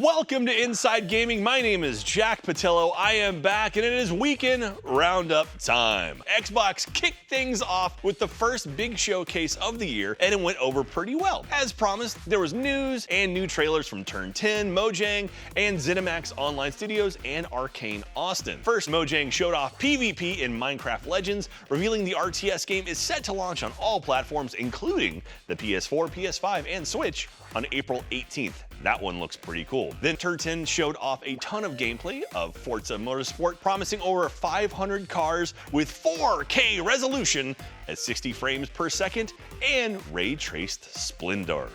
Welcome to Inside Gaming. My name is Jack Patello. I am back, and it is weekend roundup time. Xbox kicked things off with the first big showcase of the year, and it went over pretty well. As promised, there was news and new trailers from Turn 10, Mojang, and ZeniMax Online Studios and Arcane Austin. First, Mojang showed off PvP in Minecraft Legends, revealing the RTS game is set to launch on all platforms, including the PS4, PS5, and Switch on April 18th. That one looks pretty cool. Then Turn 10 showed off a ton of gameplay of Forza Motorsport, promising over 500 cars with 4K resolution at 60 frames per second and ray-traced splendor.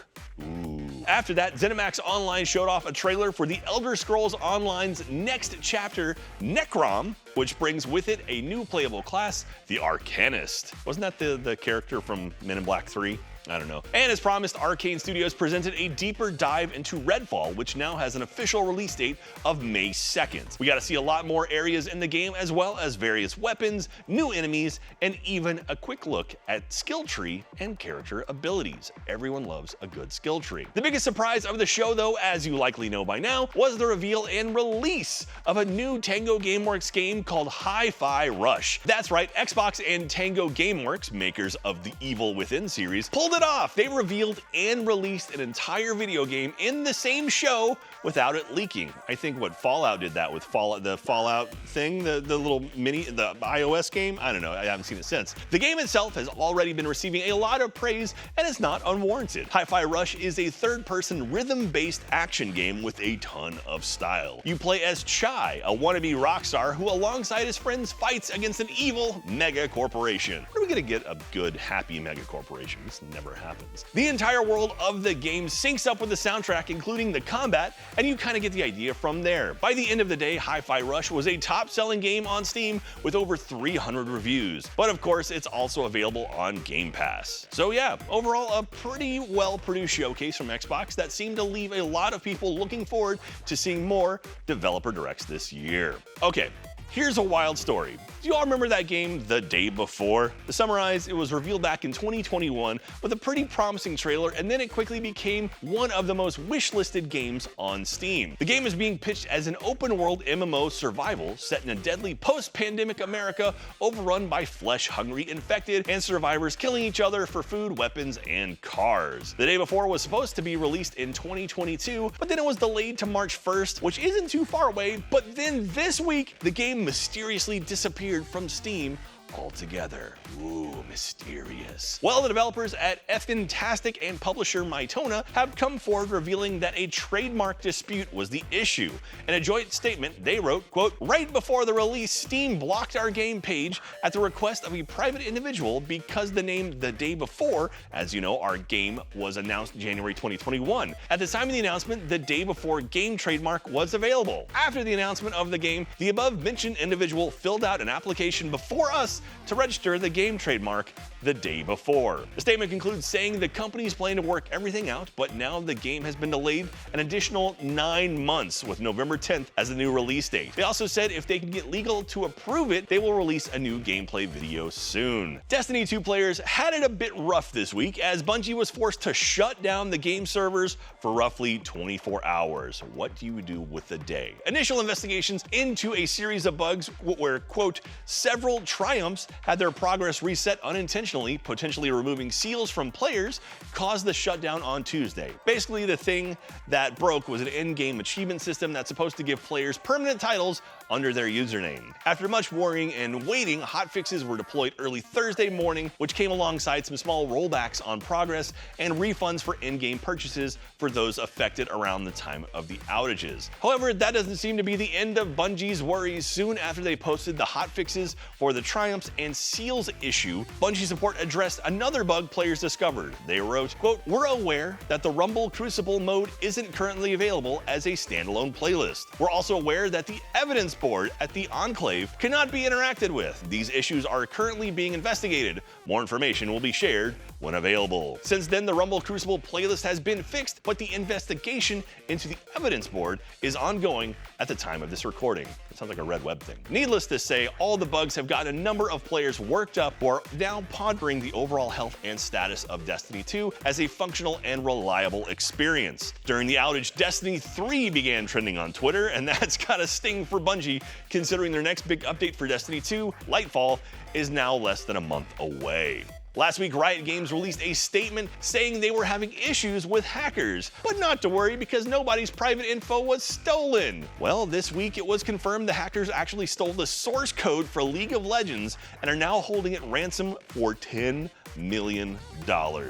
Ooh. After that, ZeniMax Online showed off a trailer for The Elder Scrolls Online's next chapter, Necrom, which brings with it a new playable class, the Arcanist. Wasn't that the character from Men in Black 3? I don't know. And as promised, Arcane Studios presented a deeper dive into Redfall, which now has an official release date of May 2nd. We got to see a lot more areas in the game, as well as various weapons, new enemies, and even a quick look at skill tree and character abilities. Everyone loves a good skill tree. The biggest surprise of the show, though, as you likely know by now, was the reveal and release of a new Tango Gameworks game called Hi-Fi Rush. That's right, Xbox and Tango Gameworks, makers of the Evil Within series, pulled it off. They revealed and released an entire video game in the same show without it leaking. I think what Fallout did that with the Fallout thing, the little the iOS game. I don't know, I haven't seen it since. The game itself has already been receiving a lot of praise and it's not unwarranted. Hi-Fi Rush is a third-person rhythm-based action game with a ton of style. You play as Chai, a wannabe rock star who alongside his friends fights against an evil mega corporation. When are we gonna get a good, happy mega corporation? This never happens. The entire world of the game syncs up with the soundtrack, including the combat, and you kind of get the idea from there. By the end of the day, Hi-Fi Rush was a top-selling game on Steam with over 300 reviews. But of course, it's also available on Game Pass. So yeah, overall, a pretty well-produced showcase from Xbox that seemed to leave a lot of people looking forward to seeing more developer directs this year. Okay. Here's a wild story. Do you all remember that game The Day Before? To summarize, it was revealed back in 2021 with a pretty promising trailer, and then it quickly became one of the most wish-listed games on Steam. The game is being pitched as an open-world MMO survival set in a deadly post-pandemic America overrun by flesh-hungry infected and survivors killing each other for food, weapons, and cars. The Day Before was supposed to be released in 2022, but then it was delayed to March 1st, which isn't too far away, but then this week, the game mysteriously disappeared from Steam altogether. Ooh, mysterious. Well, the developers at Fantastic and publisher Mytona have come forward revealing that a trademark dispute was the issue. In a joint statement, they wrote, quote, "Right before the release, Steam blocked our game page at the request of a private individual because the name The Day Before, as you know, our game was announced January 2021. At the time of the announcement, the Day Before game trademark was available. After the announcement of the game, the above mentioned individual filled out an application before us to register the game trademark The Day Before." The statement concludes saying the company's planning to work everything out, but now the game has been delayed an additional 9 months with November 10th as the new release date. They also said if they can get legal to approve it, they will release a new gameplay video soon. Destiny 2 players had it a bit rough this week as Bungie was forced to shut down the game servers for roughly 24 hours. What do you do with the day? Initial investigations into a series of bugs where, quote, "several triumphs had their progress reset unintentionally, potentially removing seals from players, caused the shutdown on Tuesday." Basically, the thing that broke was an in-game achievement system that's supposed to give players permanent titles under their username. After much worrying and waiting, hotfixes were deployed early Thursday morning, which came alongside some small rollbacks on progress and refunds for in-game purchases for those affected around the time of the outages. However, that doesn't seem to be the end of Bungie's worries. Soon after they posted the hotfixes for the Triumphs and Seals issue, Bungie support addressed another bug players discovered. They wrote, quote, "We're aware that the Rumble Crucible mode isn't currently available as a standalone playlist. We're also aware that the evidence board at the Enclave cannot be interacted with. These issues are currently being investigated. More information will be shared when available. Since then, the Rumble Crucible playlist has been fixed, but the investigation into the evidence board is ongoing at the time of this recording. It sounds like a red web thing. Needless to say, all the bugs have gotten a number of players worked up who are now pondering the overall health and status of Destiny 2 as a functional and reliable experience. During the outage, Destiny 3 began trending on Twitter, and that's got a sting for Bungie, considering their next big update for Destiny 2, Lightfall, is now less than a month away. Last week, Riot Games released a statement saying they were having issues with hackers, but not to worry because nobody's private info was stolen. Well, this week it was confirmed the hackers actually stole the source code for League of Legends and are now holding it ransom for $10 million.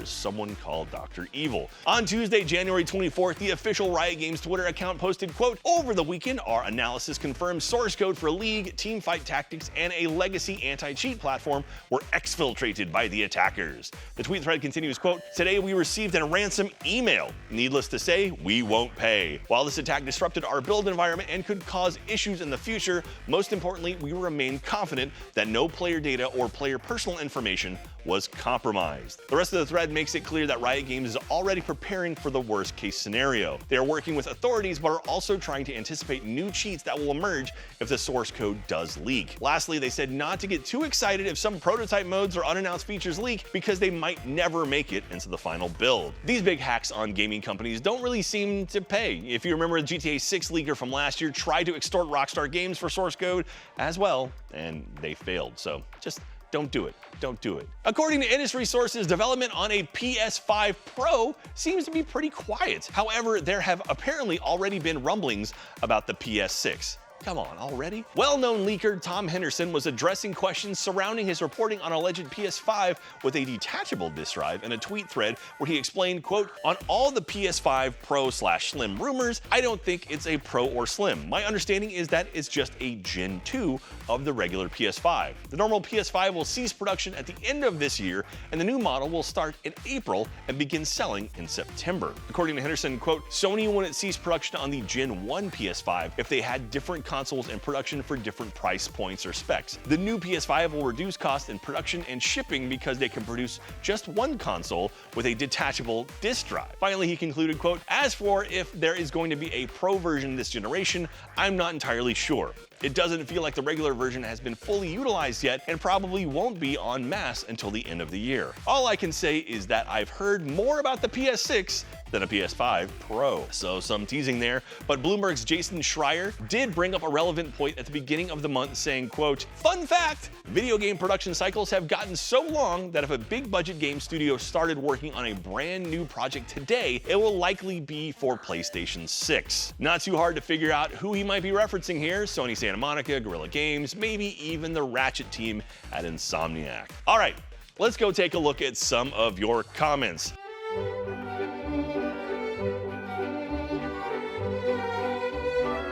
Someone called Dr. Evil. On Tuesday, January 24th, the official Riot Games Twitter account posted, quote, "Over the weekend, our analysis confirmed source code for League, teamfight tactics, and a legacy anti-cheat platform were exfiltrated by the attackers." The tweet thread continues, quote, "Today we received a ransom email. Needless to say, we won't pay. While this attack disrupted our build environment and could cause issues in the future, most importantly, we remain confident that no player data or player personal information was compromised." The rest of the thread makes it clear that Riot Games is already preparing for the worst case scenario. They are working with authorities but are also trying to anticipate new cheats that will emerge if the source code does leak. Lastly, they said not to get too excited if some prototype modes or unannounced features leak because they might never make it into the final build. These big hacks on gaming companies don't really seem to pay. If you remember, the GTA 6 leaker from last year tried to extort Rockstar Games for source code as well, and they failed. So just don't do it. Don't do it. According to industry sources, development on a PS5 Pro seems to be pretty quiet. However, there have apparently already been rumblings about the PS6. Come on, already? Well-known leaker Tom Henderson was addressing questions surrounding his reporting on alleged PS5 with a detachable disk drive in a tweet thread where he explained, quote, "On all the PS5 Pro/Slim rumors, I don't think it's a Pro or Slim. My understanding is that it's just a Gen 2 of the regular PS5. The normal PS5 will cease production at the end of this year, and the new model will start in April and begin selling in September." According to Henderson, quote, "Sony wouldn't cease production on the Gen 1 PS5 if they had different consoles in production for different price points or specs. The new PS5 will reduce cost in production and shipping because they can produce just one console with a detachable disk drive." Finally, he concluded, quote, "As for if there is going to be a Pro version this generation, I'm not entirely sure. It doesn't feel like the regular version has been fully utilized yet and probably won't be en masse until the end of the year. All I can say is that I've heard more about the PS6 than a PS5 Pro." So some teasing there, but Bloomberg's Jason Schreier did bring up a relevant point at the beginning of the month saying, quote, "Fun fact, video game production cycles have gotten so long that if a big budget game studio started working on a brand new project today, it will likely be for PlayStation 6. Not too hard to figure out who he might be referencing here: Sony Santa Monica, Guerrilla Games, maybe even the Ratchet team at Insomniac. All right, let's go take a look at some of your comments.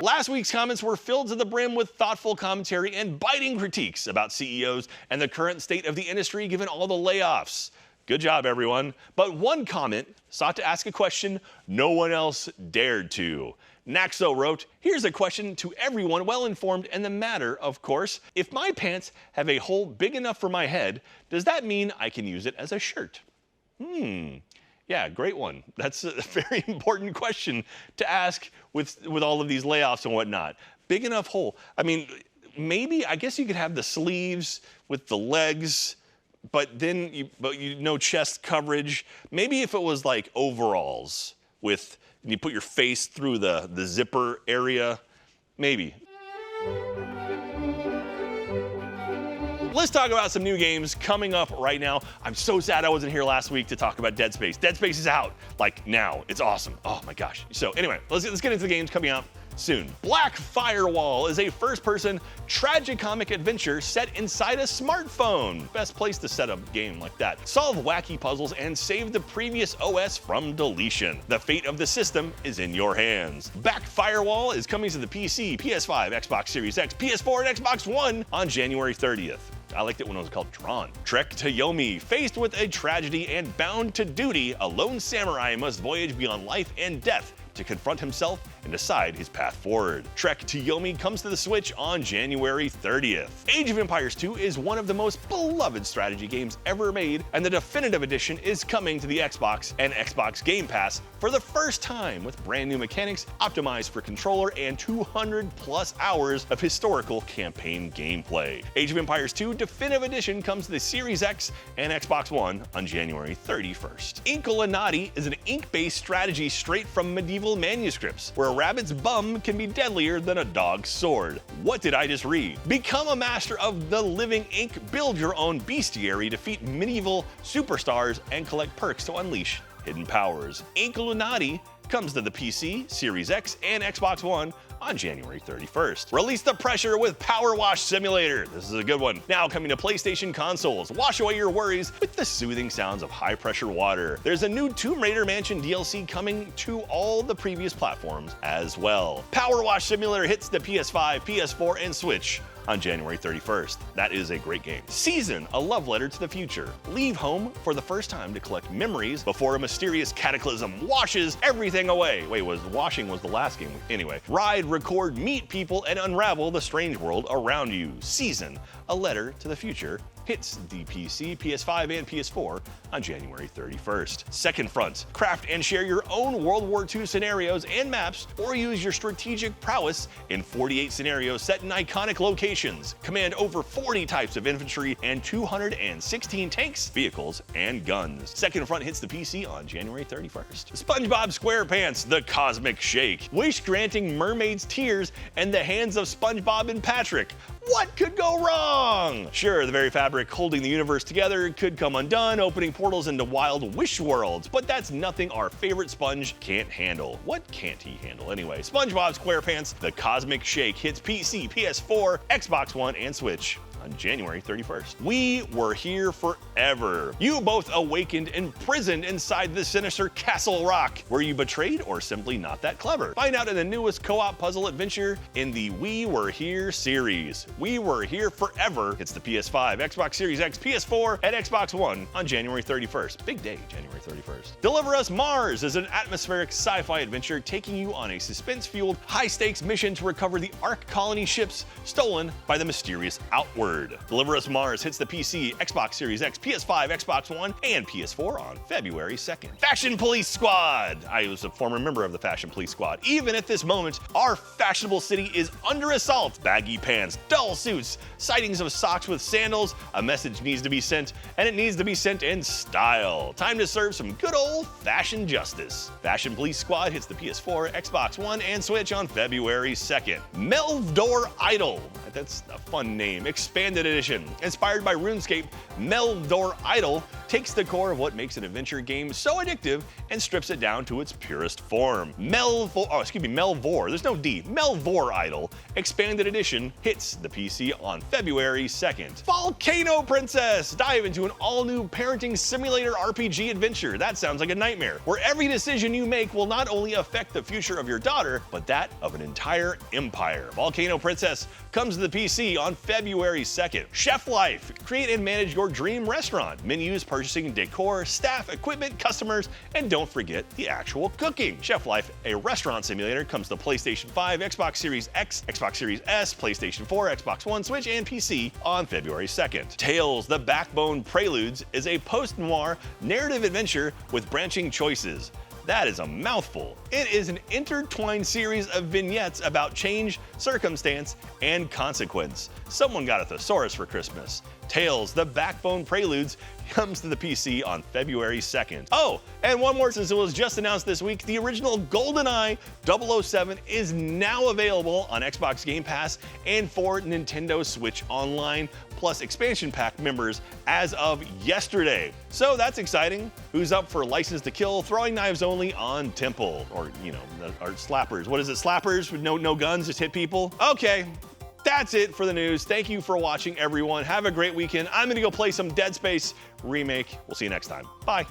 Last week's comments were filled to the brim with thoughtful commentary and biting critiques about CEOs and the current state of the industry given all the layoffs. Good job, everyone. But one comment sought to ask a question no one else dared to. Naxo wrote, "Here's a question to everyone well-informed in the matter, of course. If my pants have a hole big enough for my head, does that mean I can use it as a shirt?" Yeah, great one. That's a very important question to ask with all of these layoffs and whatnot. Big enough hole. I mean, maybe, I guess you could have the sleeves with the legs, but then no chest coverage. Maybe if it was like overalls with, and you put your face through the zipper area, maybe. Let's talk about some new games coming up right now. I'm so sad I wasn't here last week to talk about Dead Space. Dead Space is out, like now. It's awesome. Oh my gosh. So anyway, let's get into the games coming out soon. Black Firewall is a first-person tragicomic adventure set inside a smartphone. Best place to set a game like that. Solve wacky puzzles and save the previous OS from deletion. The fate of the system is in your hands. Black Firewall is coming to the PC, PS5, Xbox Series X, PS4, and Xbox One on January 30th. I liked it when it was called Tron. Trek to Yomi. Faced with a tragedy and bound to duty, a lone samurai must voyage beyond life and death to confront himself and decide his path forward. Trek to Yomi comes to the Switch on January 30th. Age of Empires 2 is one of the most beloved strategy games ever made, and the definitive edition is coming to the Xbox and Xbox Game Pass for the first time with brand new mechanics optimized for controller and 200+ hours of historical campaign gameplay. Age of Empires 2 Definitive Edition comes to the Series X and Xbox One on January 31st. Ink Illuminati is an ink-based strategy straight from medieval manuscripts, where a rabbit's bum can be deadlier than a dog's sword. What did I just read? Become a master of the living ink, build your own bestiary, defeat medieval superstars, and collect perks to unleash hidden powers. Ink Illuminati comes to the PC, Series X, and Xbox One on January 31st. Release the pressure with Power Wash Simulator. This is a good one. Now coming to PlayStation consoles. Wash away your worries with the soothing sounds of high-pressure water. There's a new Tomb Raider Mansion DLC coming to all the previous platforms as well. Power Wash Simulator hits the PS5, PS4, and Switch on January 31st. That is a great game. Season, a love letter to the future. Leave home for the first time to collect memories before a mysterious cataclysm washes everything away. Wait, washing was the last game. Anyway, ride, record, meet people, and unravel the strange world around you. Season, a letter to the future, hits the PC, PS5, and PS4 on January 31st. Second Front, craft and share your own World War II scenarios and maps, or use your strategic prowess in 48 scenarios set in iconic locations. Command over 40 types of infantry and 216 tanks, vehicles, and guns. Second Front hits the PC on January 31st. SpongeBob SquarePants, The Cosmic Shake. Wish-granting mermaids' tears and the hands of SpongeBob and Patrick. What could go wrong? Sure, the very fabric holding the universe together could come undone, opening portals into wild wish worlds, but that's nothing our favorite sponge can't handle. What can't he handle anyway? SpongeBob SquarePants, The Cosmic Shake hits PC, PS4, Xbox One, and Switch on January 31st. We were here forever. You both awakened imprisoned inside the sinister Castle Rock. Were you betrayed or simply not that clever? Find out in the newest co-op puzzle adventure in the We Were Here series. We Were Here Forever. It's the PS5, Xbox Series X, PS4, and Xbox One on January 31st. Big day, January 31st. Deliver Us Mars is an atmospheric sci-fi adventure taking you on a suspense-fueled, high-stakes mission to recover the Ark colony ships stolen by the mysterious Outward. Deliver Us Mars hits the PC, Xbox Series X, PS5, Xbox One, and PS4 on February 2nd. Fashion Police Squad! I was a former member of the Fashion Police Squad. Even at this moment, our fashionable city is under assault. Baggy pants, dull suits, sightings of socks with sandals, a message needs to be sent, and it needs to be sent in style. Time to serve some good old-fashioned justice. Fashion Police Squad hits the PS4, Xbox One, and Switch on February 2nd. Melvdor Idol. That's a fun name. Expanded Edition. Inspired by RuneScape, Melvdor Idol takes the core of what makes an adventure game so addictive and strips it down to its purest form. Melvor, there's no D. Melvor Idol Expanded Edition hits the PC on February 2nd. Volcano Princess! Dive into an all-new parenting simulator RPG adventure. That sounds like a nightmare, where every decision you make will not only affect the future of your daughter, but that of an entire empire. Volcano Princess comes to the PC on February 2nd. Chef Life. Create and manage your dream restaurant. Menus, purchasing, decor, staff, equipment, customers, and don't forget the actual cooking. Chef Life, a restaurant simulator, comes to PlayStation 5, Xbox Series X, Xbox Series S, PlayStation 4, Xbox One, Switch, and PC on February 2nd. Tales, The Backbone Preludes is a post-noir narrative adventure with branching choices. That is a mouthful. It is an intertwined series of vignettes about change, circumstance, and consequence. Someone got a thesaurus for Christmas. Tales, The Backbone Preludes comes to the PC on February 2nd. Oh, and one more since it was just announced this week, the original Goldeneye 007 is now available on Xbox Game Pass and for Nintendo Switch Online, plus expansion pack members as of yesterday. So that's exciting. Who's up for License to Kill, throwing knives only on Temple, or or slappers. What is it, slappers with no guns, just hit people? Okay. That's it for the news. Thank you for watching, everyone. Have a great weekend. I'm gonna go play some Dead Space Remake. We'll see you next time. Bye.